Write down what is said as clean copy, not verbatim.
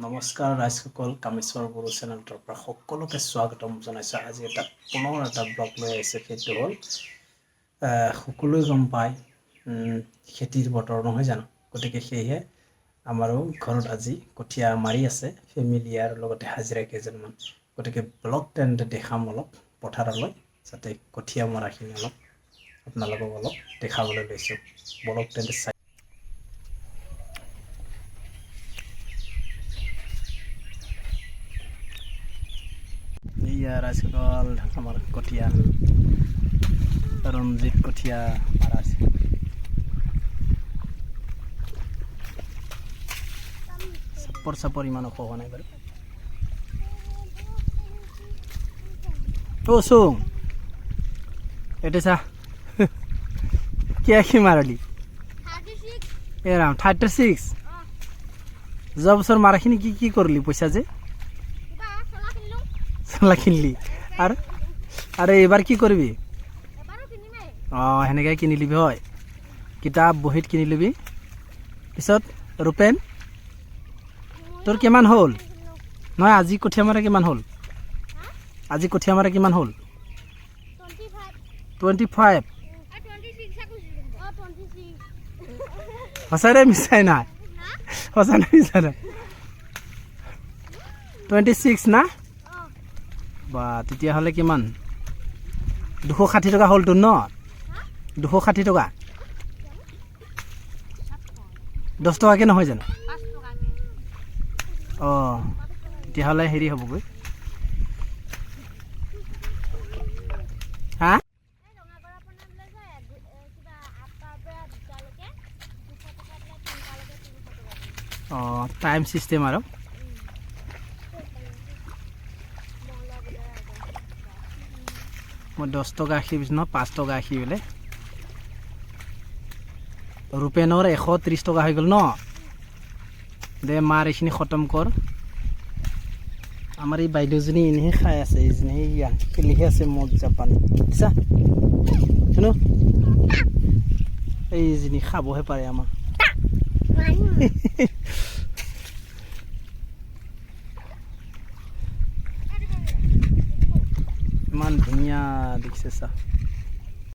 নমস্কাৰ ৰাইজসকল, কামেশ্বৰ বড়ো চেনেলটোৰ পৰা সকলোকে স্বাগতম জনাইছোঁ। আজি পুনৰ এটা ব্লগ লৈ আহিছে। সেইটো হ'ল সকলোৱে গম পায় খেতিৰ বতৰ নহয় জানো। গতিকে সেয়েহে আমাৰো ঘৰত আজি কঠীয়া মাৰি আছে ফেমিলি আৰু লগতে হাজিৰা কেইজনমান। গতিকে ব্লগ তেন্তে দেখাম অলপ পথাৰলৈ, যাতে কঠীয়া মৰাখিনি অলপ আপোনালোকক অলপ দেখাবলৈ লৈছোঁ। ব্লগ তেন্তে চাই ৰাইজসকল, আমাৰ কঠীয়া ৰঞ্জিত কঠীয়া মাৰা আছে। চাপৰ ইমান ওখ হোৱা নাই বাৰু। ও চুং এটা চা কি মাৰালি এৰাম 36 যোৱা বছৰ মাৰাখিনি কি কৰিলি পইচা যে চলা কিনলি আৰু এইবাৰ কি কৰিবি? সেনেকে কিনি লিবি হয়, কিতাপ বহীত কিনি লিবি। পিছত ৰূপেন তোৰ কিমান হ'ল? নহয়, আজি কঠীয়া মাৰা কিমান হ'ল? আজি কঠীয়া মাৰা কিমান হ'ল? 25। সঁচাৰে মিছাই নাই, সঁচা নাই মিছা নাই। 26 না? বা তেতিয়াহ'লে কিমান? 260 টকা হ'ল তোৰ ন? 260 টকা, 10 টকাকৈ নহয় জানো? তেতিয়াহ'লে হেৰি হ'বগৈ। হা? টাইম চিষ্টেম আৰু মই 10 টকা আশী পিছ ন 5 টকা আশী বোলে। ৰূপেনৰ 130 টকা হৈ গ'ল ন? দে মাৰ এইখিনি খতম কৰ। আমাৰ এই বাইদেউজনী এনেহে খাই আছে, এইজনী খেলিহে আছে মদ জাপান চা শুনো। এইজনী খাবহে পাৰে আমাৰ। ইমান ধুনীয়া দেখিছে চা।